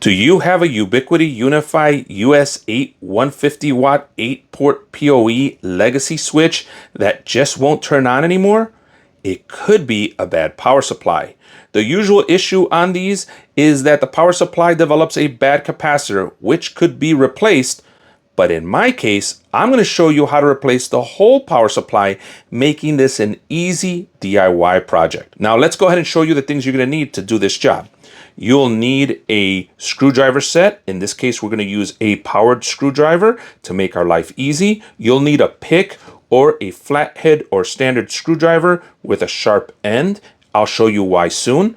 Do you have a Ubiquiti UniFi US-8 150-watt 8-port PoE legacy switch that just won't turn on anymore? It could be a bad power supply. The usual issue on these is that the power supply develops a bad capacitor, which could be replaced. But in my case, I'm going to show you how to replace the whole power supply, making this an easy DIY project. Now let's go ahead and show you the things you're going to need to do this job. You'll need a screwdriver set. In this case, we're going to use a powered screwdriver to make our life easy. You'll need a pick or a flathead or standard screwdriver with a sharp end. I'll show you why soon.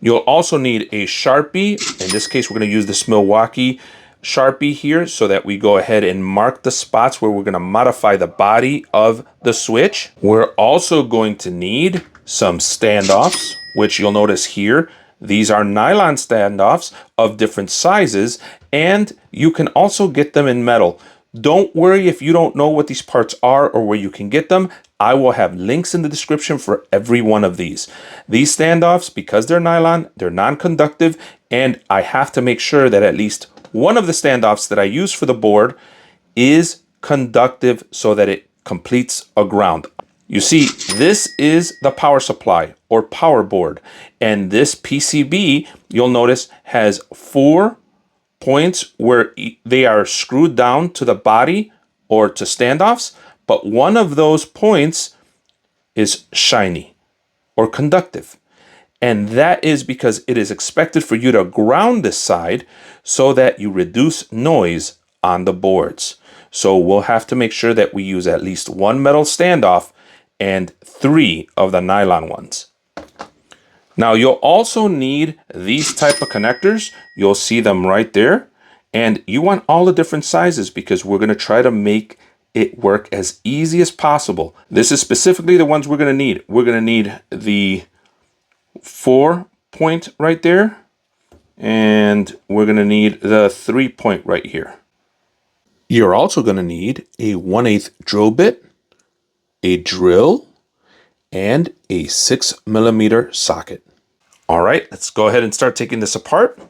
You'll also need a Sharpie. In this case, we're going to use this Milwaukee Sharpie here so that we go ahead and mark the spots where we're going to modify the body of the switch. We're also going to need some standoffs, which you'll notice here. These are nylon standoffs of different sizes, and you can also get them in metal. Don't worry if you don't know what these parts are or where you can get them. I will have links in the description for every one of these. These standoffs, because they're nylon, they're non-conductive, and I have to make sure that at least one of the standoffs that I use for the board is conductive so that it completes a ground. You see, this is the power supply or power board, and this PCB, you'll notice, has 4 points where they are screwed down to the body or to standoffs, but one of those points is shiny or conductive. And that is because it is expected for you to ground this side so that you reduce noise on the boards. So we'll have to make sure that we use at least 1 metal standoff and 3 of the nylon ones. Now you'll also need these type of connectors. You'll see them right there. And you want all the different sizes because we're going to try to make it work as easy as possible. This is specifically the ones we're going to need. We're going to need the 4-point right there. And we're going to need the 3-point right here. You're also going to need a 1/8 drill bit, a drill, and a 6mm socket. All right, let's go ahead and start taking this apart.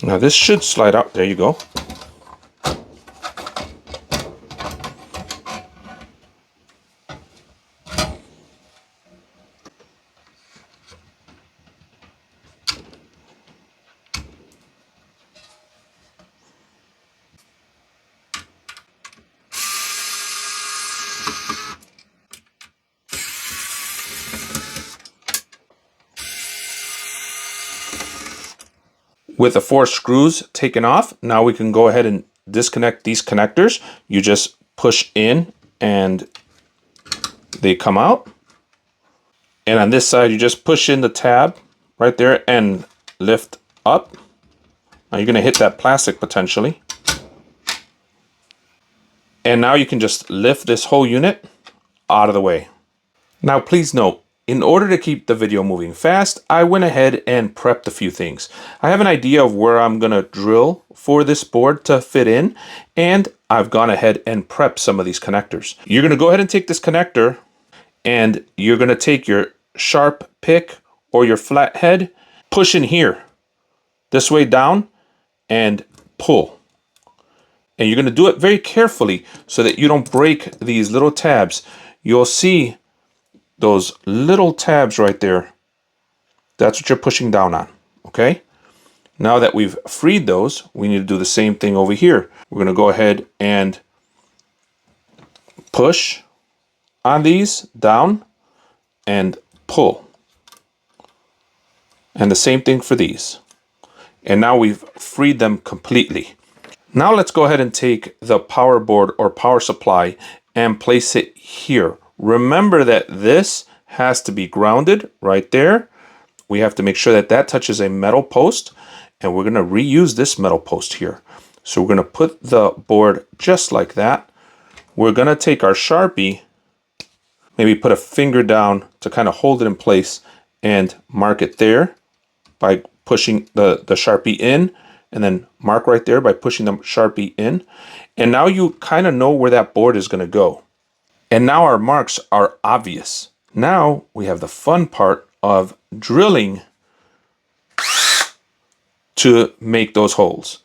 Now this should slide out. There you go. With the 4 screws taken off, now we can go ahead and disconnect these connectors. You just push in and they come out. And on this side, you just push in the tab right there and lift up. Now you're going to hit that plastic potentially. And now you can just lift this whole unit out of the way. Now please note, in order to keep the video moving fast, I went ahead and prepped a few things. I have an idea of where I'm going to drill for this board to fit in, and I've gone ahead and prepped some of these connectors. You're going to go ahead and take this connector, and you're going to take your sharp pick or your flathead, push in here, this way down, and pull. And you're going to do it very carefully so that you don't break these little tabs. You'll see those little tabs right there. That's what you're pushing down on, okay? Now that we've freed those, we need to do the same thing over here. We're going to go ahead and push on these down and pull. And the same thing for these. And now we've freed them completely. Now let's go ahead and take the power board or power supply and place it here. Remember that this has to be grounded right there. We have to make sure that that touches a metal post, and we're going to reuse this metal post here. So we're going to put the board just like that. We're going to take our Sharpie, maybe put a finger down to kind of hold it in place and mark it there by pushing the Sharpie in and then mark right there by pushing the Sharpie in. And now you kind of know where that board is going to go. And now our marks are obvious. Now we have the fun part of drilling to make those holes.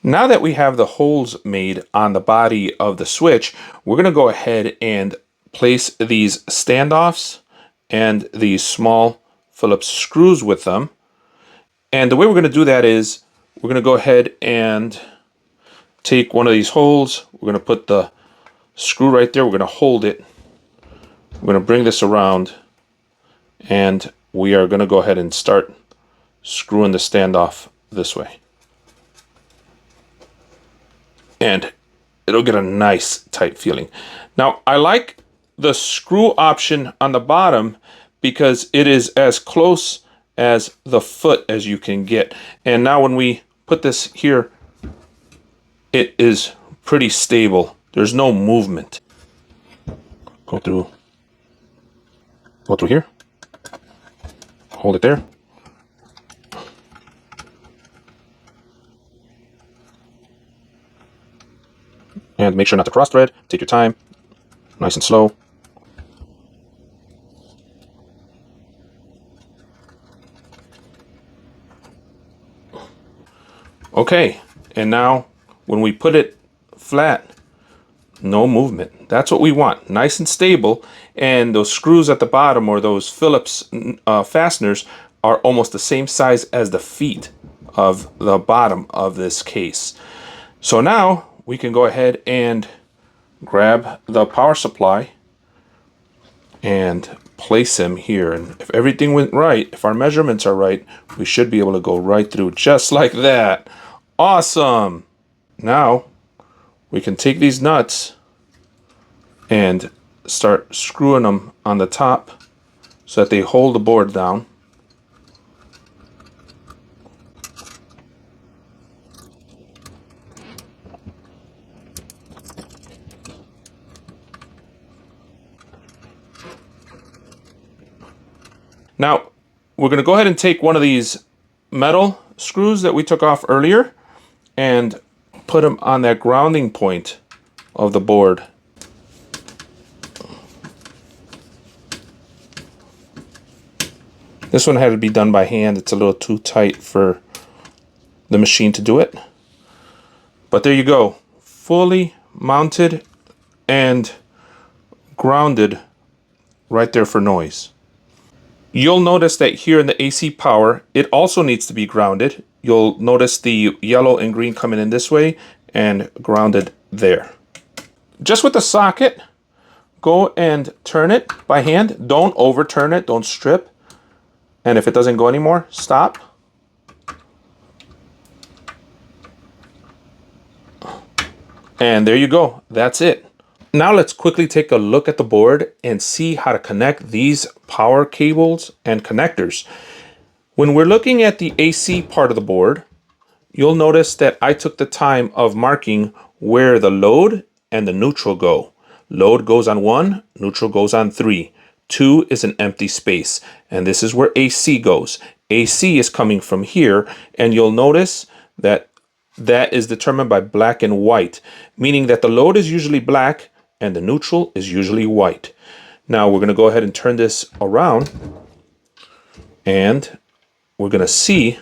Now that we have the holes made on the body of the switch, we're going to go ahead and place these standoffs and these small Phillips screws with them. And the way we're going to do that is we're going to go ahead and take one of these holes. We're going to put the screw right there. We're going to hold it. We're going to bring this around, and we are going to go ahead and start screwing the standoff this way. And it'll get a nice tight feeling. Now, I like the screw option on the bottom because it is as close as the foot as you can get. And now when we put this here, it is pretty stable. There's no movement. Go through here. Hold it there. And make sure not to cross thread. Take your time, nice and slow. Okay, and now when we put it flat, no movement. That's what we want, nice and stable. And those screws at the bottom, or those Phillips fasteners, are almost the same size as the feet of the bottom of this case. So now we can go ahead and grab the power supply and place him here. And if everything went right, if our measurements are right, we should be able to go right through just like that. Awesome. Now we can take these nuts and start screwing them on the top so that they hold the board down. Now, we're going to go ahead and take one of these metal screws that we took off earlier and put them on that grounding point of the board. This one had to be done by hand. It's a little too tight for the machine to do it. But there you go. Fully mounted and grounded right there for noise. You'll notice that here in the AC power, it also needs to be grounded. You'll notice the yellow and green coming in this way and grounded there. Just with the socket, go and turn it by hand. Don't overturn it, don't strip. And if it doesn't go anymore, stop. And there you go, that's it. Now let's quickly take a look at the board and see how to connect these power cables and connectors. When we're looking at the AC part of the board, you'll notice that I took the time of marking where the load and the neutral go. Load goes on 1, neutral goes on 3. 2 is an empty space, and this is where AC goes. AC is coming from here, and you'll notice that that is determined by black and white, meaning that the load is usually black and the neutral is usually white. Now we're going to go ahead and turn this around, and we're going to see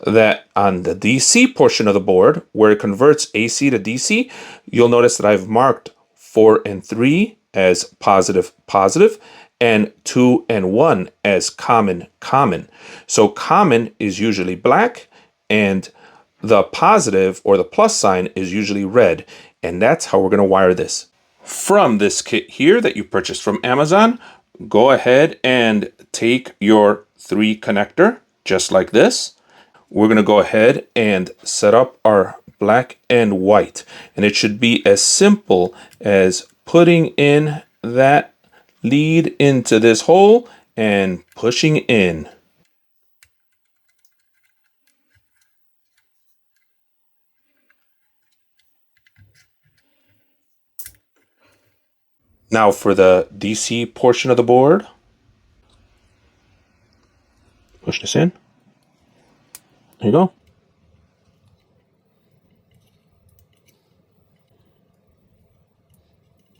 that on the DC portion of the board, where it converts AC to DC, you'll notice that I've marked 4 and 3 as positive, positive, and 2 and 1 as common, common. So common is usually black, and the positive or the plus sign is usually red. And that's how we're going to wire this. From this kit here that you purchased from Amazon, go ahead and take your 3 connector, just like this. We're going to go ahead and set up our black and white. And it should be as simple as putting in that lead into this hole and pushing in. Now for the DC portion of the board, push this in. There you go.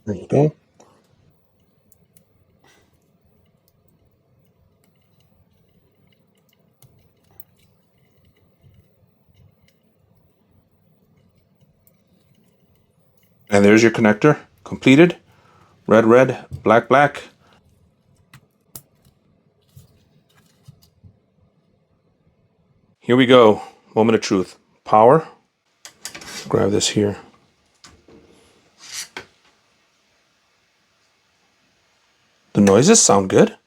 There you go. And there's your connector, completed. Red, red, black, black. Here we go. Moment of truth. Power. Grab this here. The noises sound good.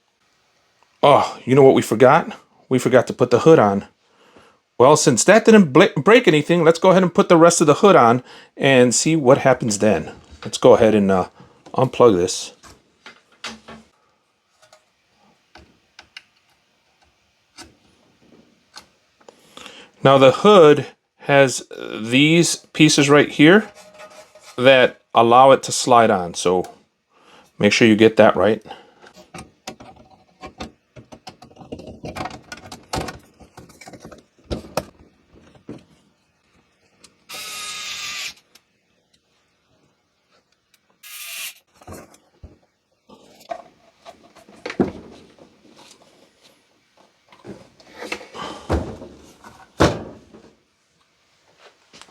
Oh, you know what we forgot? We forgot to put the hood on. Well, since that didn't break anything, let's go ahead and put the rest of the hood on and see what happens then. Let's go ahead and unplug this. Now the hood has these pieces right here that allow it to slide on, so make sure you get that right.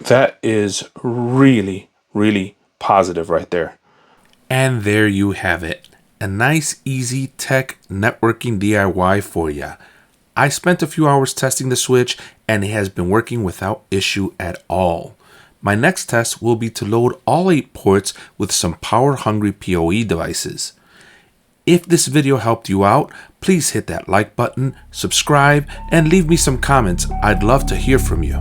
That is really, really positive right there. And there you have it. A nice, easy tech networking DIY for you. I spent a few hours testing the switch and it has been working without issue at all. My next test will be to load all 8 ports with some power-hungry PoE devices. If this video helped you out, please hit that like button, subscribe, and leave me some comments. I'd love to hear from you.